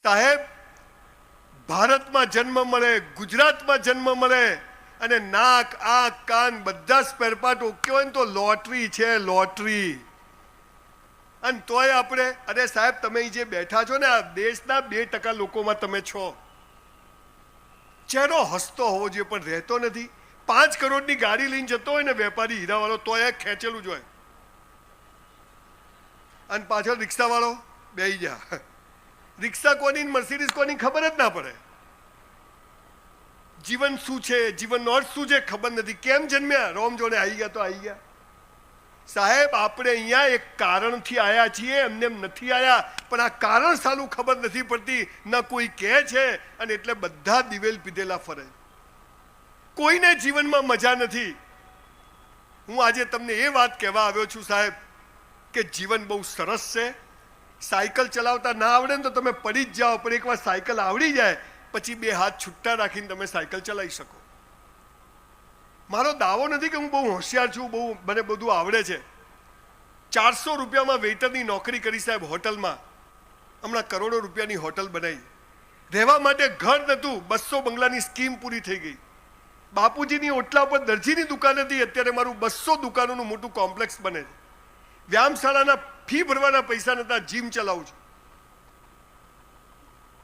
સાહેબ, ભારતમાં જન્મ મળે, ગુજરાતમાં જન્મ મળે અને નાક, આંખ, કાન બધા સ્પેર પાર્ટ ઓકે હોય ને તો લોટરી છે, લોટરી. અને તોય આપણે, અરે સાહેબ, તમે જે બેઠા છો ને, આ દેશના 2% લોકોમાં તમે છો. ચહેરો હસતો હોવો જોઈએ પણ રહેતો નથી. 5 કરોડની ગાડી લઈને જતો હોય ને વેપારી હીરાવાળો, તોય ખેંચેલું જ હોય. અને પાછળ રિક્ષાવાળો બેહી જા. રિક્ષા કોની, મર્સિડીઝ કોની ખબર જ ના પડે. જીવન શું છે, જીવનનો અર્થ શું છે ખબર નથી. કેમ જન્મ્યા? રોમ જોડે આવી ગયા તો આવી ગયા. સાહેબ, આપણે અહીંયા એક કારણથી આવ્યા છીએ, એમને એમ નથી આવ્યા. પણ આ કારણ સાલું ખબર નથી પડતી, ન કોઈ કહે છે, અને એટલે બધા દિવેલ પીધેલા ફરે. કોઈને જીવનમાં મજા નથી. હું આજે તમને એ વાત કહેવા આવ્યો છું સાહેબ કે જીવન બહુ સરસ છે. સાયકલ ચલાવતા ના આવડે ને તો તમે પડી જ જાઓ, પણ એકવાર સાયકલ આવડી જાય પછી 2 હાથ છૂટા રાખીને તમે સાયકલ ચલાવી શકો. મારો દાવો નથી કે હું બહુ હોશિયાર છું, મને બધું આવડે છે. 400 રૂપિયામાં વેઇટરની નોકરી કરી સાહેબ હોટલમાં. હમણાં કરોડો રૂપિયાની હોટલ બનાવી. રહેવા માટે ઘર નહોતું, 200 બંગલાની સ્કીમ પૂરી થઈ ગઈ. બાપુજીની ઓટલા પર દરજીની દુકાન હતી, અત્યારે મારું 200 દુકાનોનું મોટું કોમ્પ્લેક્સ બને છે. વ્યાયામશાળાના ફી ભરવાના પૈસા નતા, જીમ ચલાવું છું.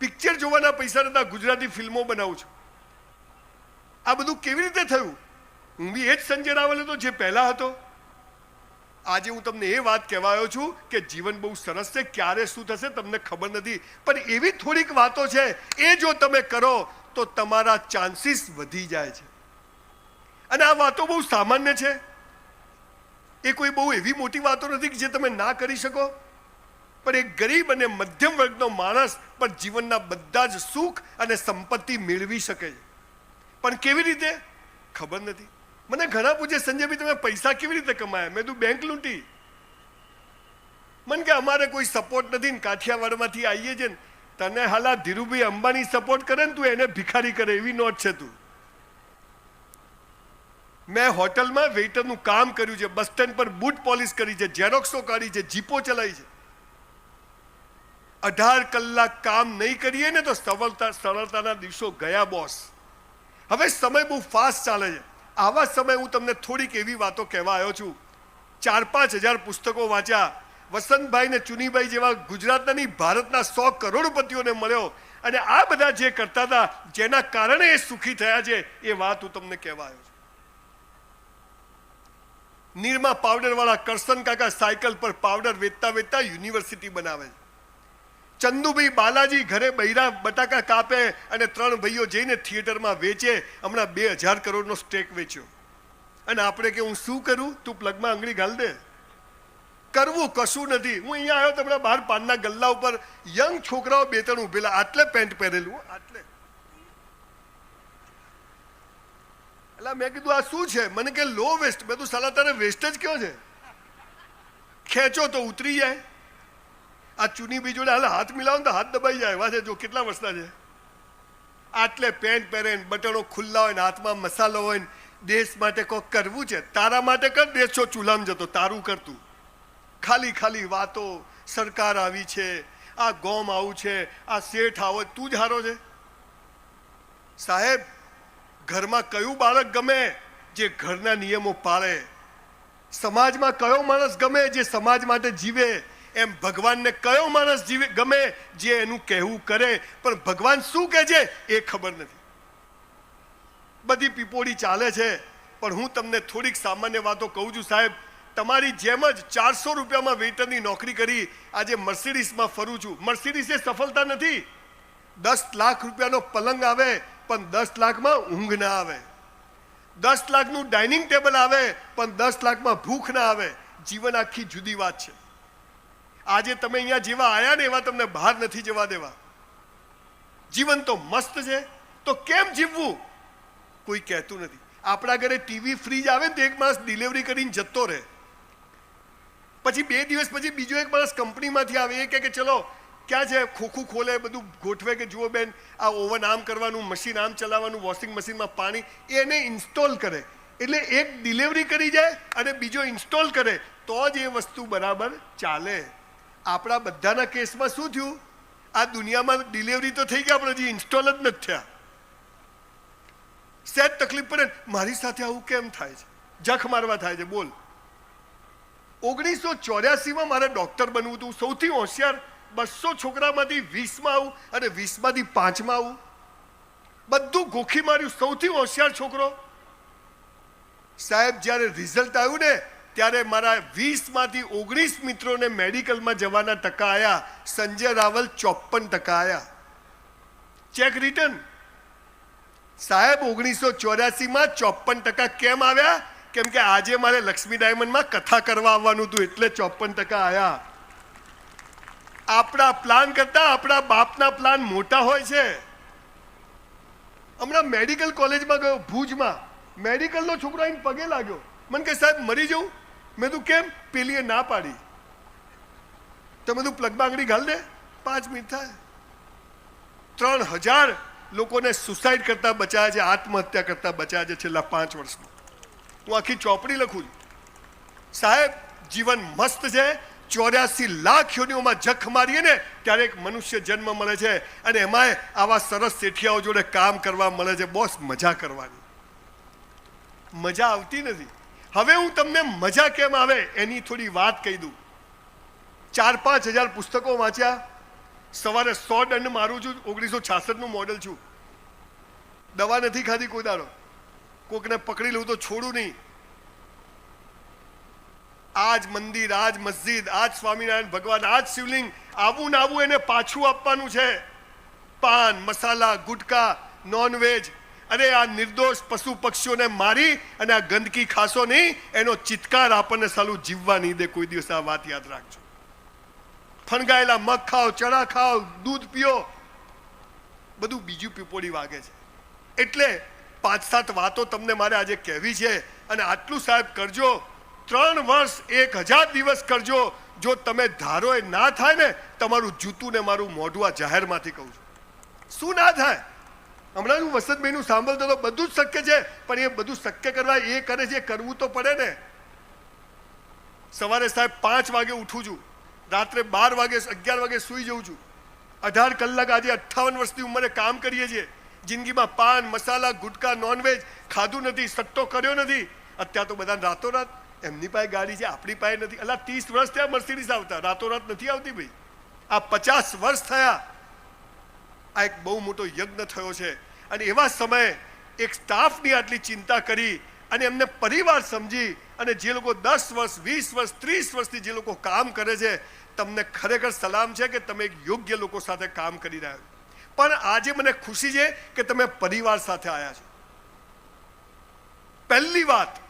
પિક્ચર જોવાના પૈસા નતા, ગુજરાતી ફિલ્મો બનાવું છું. આ બધું કેવી રીતે થયું? હું બી એ જ સંજય રાવલ હતો જે પહેલા હતો. આજે હું તમને એ વાત કહેવા આવ્યો છું કે જીવન બહુ સરસ છે. ક્યારે શું થશે તમને ખબર નથી, પણ એવી થોડીક વાતો છે એ જો તમે કરો તો તમારા ચાન્સીસ વધી જાય છે. અને આ વાતો બહુ સામાન્ય છે. એ કોઈ બહુ એવી મોટી વાતો નથી કે જે તમે ના કરી શકો. પણ એક ગરીબ અને મધ્યમ વર્ગનો માણસ પણ જીવનના બધા જ સુખ અને સંપત્તિ મેળવી શકે છે. પણ કેવી રીતે ખબર નથી. મને ઘણા પૂછે, સંજયભાઈ તમે પૈસા કેવી રીતે કમાયા? મેં કીધું બેંક લૂંટી. મને કે અમારે કોઈ સપોર્ટ નથી ને કાઠિયાવાડમાંથી આવીએ છે ને. તને હાલા ધીરુભાઈ અંબાણી સપોર્ટ કરે ને તું એને ભિખારી કરે એવી નોટ છે તું. મેં હોટલમાં વેઇટરનું કામ કર્યું છે, બસ સ્ટેન્ડ પર બૂટ પોલિશ કરી છે, ઝેરોક્સો કાઢી છે, જીપો ચલાવી છે. 18 કલાક કામ નહીં કરીએ ને તો સરળતાના દિવસો ગયા બોસ. હવે સમય બહુ ફાસ્ટ ચાલે છે. આવા સમય હું તમને થોડીક એવી વાતો કહેવા આવ્યો છું. 4-5 હજાર પુસ્તકો વાંચ્યા. વસંતભાઈ ને ચુનીભાઈ જેવા ગુજરાતના નહીં ભારતના 100 કરોડપતિઓને મળ્યો. અને આ બધા જે કરતા હતા, જેના કારણે એ સુખી થયા છે, એ વાત હું તમને કહેવા આવ્યો છું. નીરમા પાવડર વાળા કરશન કાકા સાયકલ પર પાવડર વેચતા વેચતા યુનિવર્સિટી બનાવે છે. ચંદુભાઈ બાલાજી ઘરે બૈરા બટાકા કાપે અને 3 ભાઈઓ જઈને થિયેટરમાં વેચે. હમણાં 2000 કરોડનો સ્ટેક વેચ્યો. અને આપણે કે હું શું કરું? તું પ્લગમાં આંગળી ઘાલ દે. કરવું કશું નથી. હું અહીંયા આવ્યો તો હમણાં બહાર પાનના ગલ્લા ઉપર યંગ છોકરાઓ 2-3 ઉભેલા, આટલે પેન્ટ પહેરેલું, આટલે. એટલે મેં કીધું આ શું છે? મને કે લો વેસ્ટ. મેં તો સાલા તારે વેસ્ટ જ કયો છે? ખેંચો તો ઉતરી જાય. આ ચૂની બી જોડે હાલ હાથ મિલાવો તો હાથ દબાઈ જાય. વાસે જો કેટલા વર્ષના છે. આટલે પેન્ટ પહેરે, બટનો ખુલ્લા હોય ને હાથમાં મસાલો હોય ને. દેશ માટે કોક કરવું છે, તારા માટે કર. દેશ છો ચૂલામ જતો, તારું કરતું. ખાલી વાતો. સરકાર આવી છે, આ ગોમ આવું છે, આ શેઠ આવો, તું જ હારો છે. સાહેબ, ઘરમાં કયું બાળક ગમે જે ઘરના નિયમો પાળે? સમાજમાં કયો માણસ ગમે જે સમાજ માટે જીવે? એમ ભગવાનને કયો માણસ ગમે જે એનું કહેવું કરે? પણ ભગવાન શું કહે છે એ ખબર નથી. બધી પીપોડી ચાલે છે. પણ હું તમને થોડીક સામાન્ય વાતો કહું છું સાહેબ. તમારી જેમ જ 400 રૂપિયામાં વેઇટરની નોકરી કરી આજે મર્સિડીઝમાં ફરું છું. મર્સિડીઝ એ સફળતા નથી. 10 લાખ રૂપિયાનો પલંગ આવે પણ 10 લાખમાં ઊંઘ ના આવે. 10 લાખનું ડાઇનિંગ ટેબલ આવે પણ 10 લાખમાં ભૂખ ના આવે. જીવન આખી જુદી વાત છે. આજે તમે અહીંયા જેવા આયા ને એવા તમને બહાર નથી જવા દેવા. જીવન તો મસ્ત છે, તો કેમ જીવવું કોઈ કહેતું નથી. આપણા ઘરે ટીવી ફ્રીજ આવે ને તો એક માણસ ડિલિવરી કરીને જતો રહે. પછી 2 દિવસ પછી બીજો એક માણસ કંપનીમાંથી આવે, એ કહે કે ચલો ક્યાં છે, ખોખું ખોલે, બધું ગોઠવે કે જુઓ બેન આ ઓવન આમ કરવાનું, મશીન આમ ચલાવવાનું, વોશિંગ મશીનમાં પાણી, એને ઇન્સ્ટોલ કરે. એટલે એક ડિલિવરી કરી જાય અને બીજો ઇન્સ્ટોલ કરે તો જ એ વસ્તુ બરાબર ચાલે. આપણા બધાના કેસમાં શું થયું? આ દુનિયામાં ડિલિવરી તો થઈ ગયા, પણ હજી ઇન્સ્ટોલ જ નથી થયા. સેજ તકલીફ પડે, મારી સાથે આવું કેમ થાય છે, જખ મારવા થાય છે. બોલ, 1984માં મારે ડોક્ટર બનવું હતું, સૌથી હોશિયાર 200 છોકરામાંથી 20માં આવું અને 20માંથી 5માં આવું, બધું ગોખી માર્યું, સૌથી હોશિયાર છોકરો. સાહેબ જ્યારે રિઝલ્ટ આવ્યું ને ત્યારે મારા 20માંથી 19 મિત્રોને મેડિકલમાં જવાના ટકા આવ્યા, સંજય રાવલ 54% આવ્યા. Cheque return. સાહેબ 1984માં 54% કેમ આવ્યા? કેમ કે આજે મારે લક્ષ્મી ડાયમંડમાં કથા કરવા આવવાનું હતું એટલે 54% આવ્યા. આપણા પ્લાન કરતા આપણા બાપના પ્લાન મોટા હોય છે. હમણાં મેડિકલ કોલેજમાં ગયો ભુજમાં, મેડિકલનો છોકરો આવીને પગે લાગ્યો, મને કે સાહેબ મરી જવું. મેં તું કેમ? પેલીએ ના પાડી. તમે તું પ્લગમાં આંગળી ઘાલ દે, 5 મિનિટ થાય. 3000 લોકોને સુસાઇડ કરતા બચાયા છે, આત્મહત્યા કરતા બચાયા છે છેલ્લા 5 વર્ષમાં. હું આખી ચોપડી લખું છું. સાહેબ જીવન મસ્ત છે. 84 લાખ યોનિઓમાં જખ મારીએ ને ત્યારે એક મનુષ્ય જન્મ મળે છે, અને એમાંય આવા સરસ શેઠિયાઓ જોડે કામ કરવા મળે છે. બોસ, મજા કરવાની. મજા આવતી નથી. હવે હું તમને મજા કેમ આવે એની થોડી વાત કહી દઉં. 4-5 હજાર પુસ્તકો વાંચ્યા, સવારે 100 દંડ મારું છું, 1966નું મોડેલ છું. દવા નથી ખાધી કોઈ દાડો, કોકને પકડી લઉં તો છોડું નહીં. આજ મંદિર, આજ મસ્જિદ, આજ સ્વામિનારાયણ ભગવાન, આજ શિવલિંગ, આવું ને આવું એને પાછું આપવાનું છે. પાન, મસાલા, ગુટકા, નોનવેજ, અરે આ નિર્દોષ પશુ પક્ષીઓને મારી અને આ ગંદકી ખાશો નહીં, એનો ચિત્કાર આપણને સાલું જીવવા નહીં દે કોઈ દિવસ. આ વાત યાદ રાખજો. ફણગાયેલા મગ ખાઓ, ચણા ખાઓ, દૂધ પીઓ, બધું બીજું પીપોડી વાગે છે. એટલે 5-7 વાતો તમને મારે આજે કહેવી છે. અને આટલું સાહેબ કરજો, 3 વર્ષ 1000 દિવસ કરજો. જો તમે ધારો એ ના થાય ને, તમારું જૂતું ને મારું મોઢું આ જાહેરમાંથી કહું છું, શું ના થાય. હમણાં હું વસંતભાઈનું સાંભળતો તો બધું જ શક્ય છે, પણ એ બધું શક્ય કરવા એ કરે છે, કરવું તો પડે ને. સવારે સાહેબ 5 વાગે ઉઠું છું, રાત્રે 12 વાગે 11 વાગે સૂઈ જઉં છું. 18 કલાક આજે 58 વર્ષની ઉંમરે કામ કરીએ છીએ. જિંદગીમાં પાન, મસાલા, ગુટકા, નોનવેજ ખાધું નથી, સટ્ટો કર્યો નથી. અત્યારે તો બધા રાતોરાત એમની પાસે ગાડી છે, આપણી પાસે નથી. અલા 30 વર્ષ થયા મર્સિડીઝ આવતા, રાતોરાત નથી આવતી ભાઈ. આ 50 વર્ષ થયા. આ એક બહુ મોટો યજ્ઞ થયો છે. અને એવા સમયે એક સ્ટાફની આટલી ચિંતા કરી અને એમને પરિવાર સમજી, અને જે લોકો 10 વર્ષ, 20 વર્ષ, 30 વર્ષથી જે લોકો કામ કરે છે, તમને ખરેખર સલામ છે કે તમે એક યોગ્ય લોકો સાથે કામ કરી રહ્યા છો. પણ આજે મને ખુશી છે કે તમે પરિવાર સાથે આવ્યા છો. પહેલી વાત,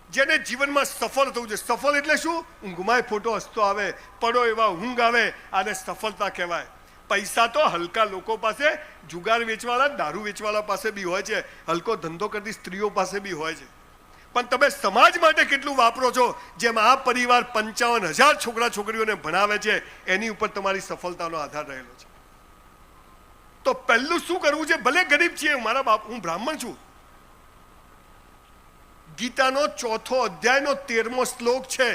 જેને જીવનમાં સફળ થવું છે. સફળ એટલે શું? ઊંઘમાં ફોટો હસતો આવે, પડો એવા ઊંઘ આવે, આને સફળતા કહેવાય. પૈસા તો હલકા લોકો પાસે, જુગાર વેચવાળા, દારૂ વેચવાળા પાસે બી હોય છે, હલકો ધંધો કરતી સ્ત્રીઓ પાસે બી હોય છે. પણ તમે સમાજ માટે કેટલું વાપરો છો? જેમ આ પરિવાર 55,000 છોકરા છોકરીઓને ભણાવે છે, એની ઉપર તમારી સફળતાનો આધાર રહેલો છે. તો પહેલું શું કરવું છે? ભલે ગરીબ છીએ, મારા બાપ, હું બ્રાહ્મણ છું. ગીતાનો 4થો અધ્યાયનો 13મો શ્લોક છે.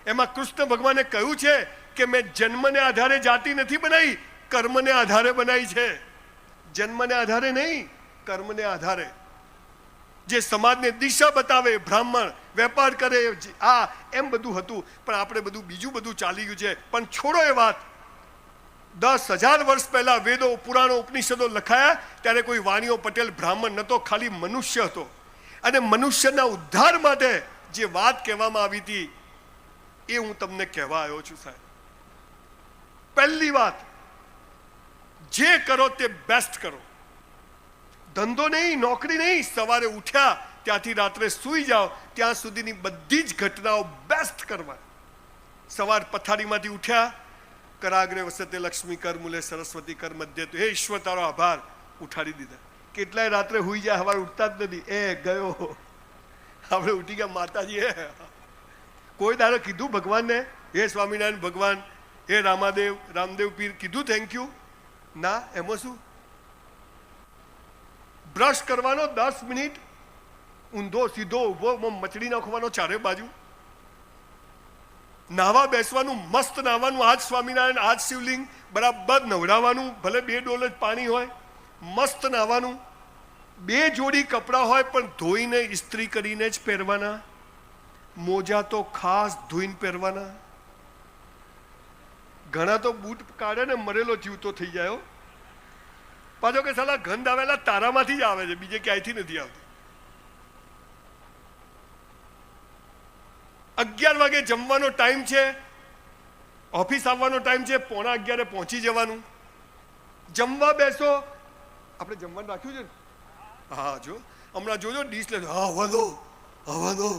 એમાં કૃષ્ણ ભગવાને કહ્યું છે કે મેં જન્મને આધારે જાતિ નથી બનાવી, કર્મને આધારે બનાવી છે. જન્મને આધારે નહીં, કર્મને આધારે. જે સમાજને દિશા બતાવે, બ્રાહ્મણ વેપાર કરે, આ એમ બધું હતું. પણ આપણે બધું બીજું બધું ચાલી ગયું છે. પણ છોડો એ વાત. 10,000 વર્ષ પહેલા વેદો, પુરાણો, ઉપનિષદો લખાયા ત્યારે કોઈ વાણીઓ પટેલ બ્રાહ્મણ નતો, ખાલી મનુષ્ય હતો. અને મનુષ્યના ઉદ્ધાર માટે જે વાત કહેવામાં આવી હતી એ હું તમને કહેવા આવ્યો છું સાહેબ. પહેલી વાત, જે કરો તે બેસ્ટ કરો. ધંધો નહીં, નોકરી નહીં, સવારે ઉઠ્યા ત્યાંથી રાત્રે સૂઈ જાઓ ત્યાં સુધીની બધી જ ઘટનાઓ બેસ્ટ કરવા. સવાર પથારીમાંથી ઉઠ્યા, કરાગ્રે વસતે લક્ષ્મી કર મૂલે સરસ્વતી કર મધ્ય, તો હે ઈશ્વર તારો આભાર, ઉઠાડી દીધા. કેટલાય રાત્રે હુઈ જાય, સવારે ઉઠતા જ નથી. એ ગયો, આપણે ઉઠી ગયા માતાજી. કોઈ દાડો કીધું ભગવાનને, હે સ્વામિનારાયણ ભગવાન, હે રામદેવ પીર, કીધું થેન્ક યુ? ના. એમાં શું? બ્રશ કરવાનો 10 મિનિટ, ઊંધો સીધો ઊભો, મચડી નાખવાનો ચારે બાજુ. નાવા બેસવાનું, મસ્ત નાવાનું, આજ સ્વામિનારાયણ, આજ શિવલિંગ, બરાબર નવડાવવાનું, ભલે 2 ડોલ જ પાણી હોય, મસ્ત નાવાનું, 2 જોડી કપડાં હોય પણ ધોઈને ઇસ્ત્રી કરીને જ પહેરવાના, મોજા તો ખાસ ધોઈને પહેરવાના. ઘણા તો બૂટ કાઢે ને મરેલો જીવતો થઈ જાય, પાછો કે સાલા ગંધ આવેલા તારામાંથી જ આવે છે, બીજે ક્યાંયથી નથી આવતી. 11 વાગે જમવાનો ટાઈમ છે, ઓફિસ આવવાનો ટાઈમ છે, 11:45 પહોંચી જવાનું. જમવા બેસો, આપણે જમવાનું રાખ્યું છે ને? હા, જો હમણાં જોજો ડીશ લે, હા હવા દો.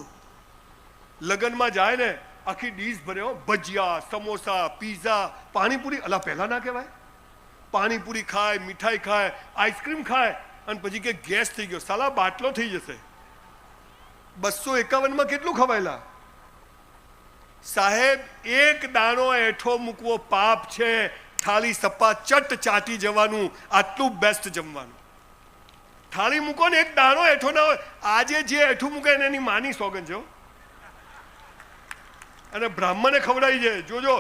લગ્નમાં જાય ને આખી ડીશ ભર્યો, ભજીયા, સમોસા, પીઝા, પાણીપુરી. અલા પહેલા ના કહેવાય, પાણીપુરી ખાય, મીઠાઈ ખાય, આઈસ્ક્રીમ ખાય, અને પછી કે ગેસ થઈ ગયો, સાલા બાટલો થઈ જશે. 251 કેટલું ખવાયેલા? સાહેબ, એક દાણો એઠો મૂકવો પાપ છે, થાળી સપાચટ ચાટી જવાનું, આટલું બેસ્ટ જમવાનું. થાળી મૂકો ને એક દાણો એઠો ના હોય. આજે જે એઠું મૂકે એની માની સોગન છે, અને બ્રાહ્મણે ખવડાવી છે. જોજો,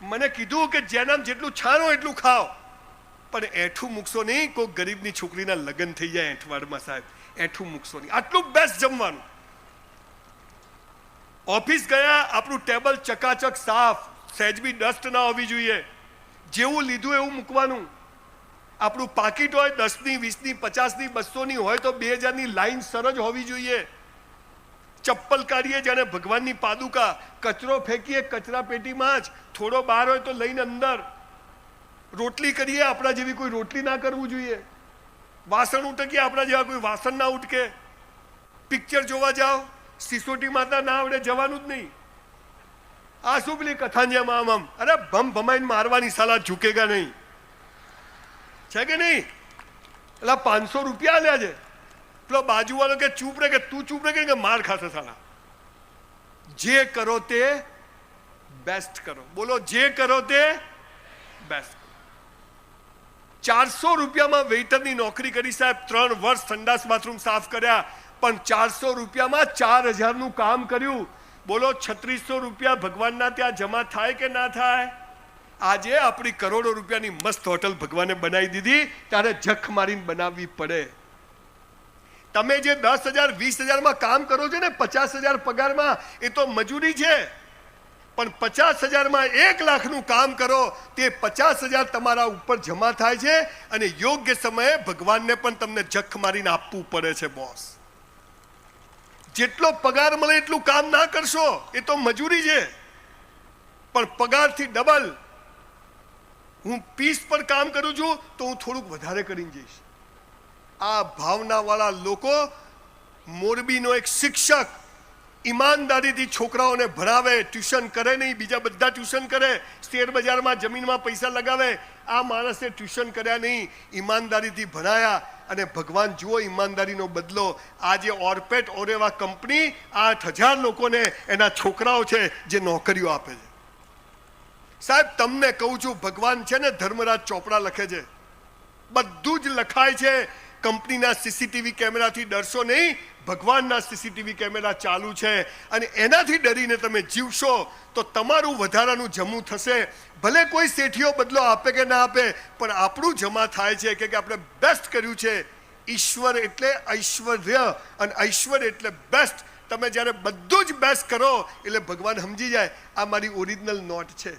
મને કીધું કે જેનામ જેટલું છાનો એટલું ખાઓ, પણ એઠું મૂકશો નહીં. કોઈ ગરીબની છોકરીના લગ્ન થઈ જાય એઠવાડમાં, સાહેબ એઠું મૂકશો નહીં. આટલું બેસ્ટ જમવાનું. ઓફિસ ગયા, આપણું ટેબલ ચકાચક સાફ, સહેજ બી ડસ્ટ ના હોવી જોઈએ, જેવું લીધું એવું મૂકવાનું. આપણું પાકીટ હોય 10ની, 20ની, 50ની, 200ની હોય તો 2000ની લાઈન સરજ હોવી જોઈએ. ચપ્પલ કાઢીએ જાણે ભગવાનની પાદુકા, કચરો ફેંકીએ કચરા પેટીમાં જ, થોડો બહાર હોય તો લઈને અંદર. રોટલી કરીએ, આપણા જેવી કોઈ રોટલી ના કરવું જોઈએ. વાસણ ઉટકીએ, આપણા જેવા કોઈ વાસણ ના ઉટકે. પિક્ચર જોવા જાઓ, સિસોટી માતા ના આવડે, જવાનું જ નહીં. આ શું પેલી કથાંજ્યામાં આમ અરે ભમ ભમાઈને મારવાની, સાલા ઝૂકેગા નહીં, છે કે નહીં? એટલે 500 રૂપિયા આલ્યા છે. પેલો બાજુવાળો કે ચૂપ રે, કે તું ચૂપ રે, કે માર ખાશે સાલા. જે કરો તે બેસ્ટ કરો. બોલો, જે કરો તે બેસ્ટ. 400 રૂપિયામાં વેઇટરની નોકરી કરી સાહેબ, 3 વર્ષ સંડાસ બાથરૂમ સાફ કર્યા, પણ 400 રૂપિયામાં 4000નું કામ કર્યું. બોલો, 3600 રૂપિયા ભગવાનના ત્યાં જમા થાય કે ના થાય? આજે આપણી કરોડો રૂપિયાની મસ્ત હોટલ ભગવાને બનાવી દીધી, ત્યારે જખ મારીને બનાવવી પડે. તમે જે 10,000 20,000માં કામ કરો છો ને, 50,000 પગારમાં, એ તો મજૂરી છે. પણ 50,000માં 1 લાખનું કામ કરો, તે 50,000 તમારા ઉપર જમા થાય છે, અને યોગ્ય સમયે ભગવાનને પણ તમને જખ મારીને આપવું પડે છે. બોસ, જેટલો પગાર મળે એટલું કામ ના કરશો, એ તો મજૂરી છે. પણ પગારથી ડબલ હું પીસ પર કામ કરું છું, તો હું થોડુંક વધારે કરીને જઈશ. આ ભાવનાવાળા લોકો. મોરબીનો એક શિક્ષક ઈમાનદારીથી છોકરાઓને ભણાવે, ટ્યુશન કરે નહીં, બીજા બધા ટ્યુશન કરે, શેર બજારમાં જમીનમાં પૈસા લગાવે. આ માણસે ટ્યુશન કર્યા નહીં, ઈમાનદારીથી ભણાયા, અને ભગવાન જુઓ ઈમાનદારીનો બદલો. આજે ઓરપેટ ઓરેવા કંપની 8,000 લોકોને એના છોકરાઓ છે જે નોકરીઓ આપે છે. સાહેબ, તમને કહું છું, ભગવાન છે ને, ધર્મરાજ ચોપડા લખે છે, બધું જ લખાય છે. કંપનીના સીસીટીવી કેમેરાથી ડરશો નહીં, ભગવાનના સીસીટીવી કેમેરા ચાલુ છે, અને એનાથી ડરીને તમે જીવશો તો તમારું વધારાનું જમવું થશે. ભલે કોઈ શેઠીઓ બદલો આપે કે ના આપે, પણ આપણું જમા થાય છે કે આપણે બેસ્ટ કર્યું છે. ઈશ્વર એટલે ઐશ્વર્ય, અને ઐશ્વર્ય એટલે બેસ્ટ. તમે જ્યારે બધું જ બેસ્ટ કરો એટલે ભગવાન સમજી જાય આ મારી ઓરિજિનલ નોટ છે.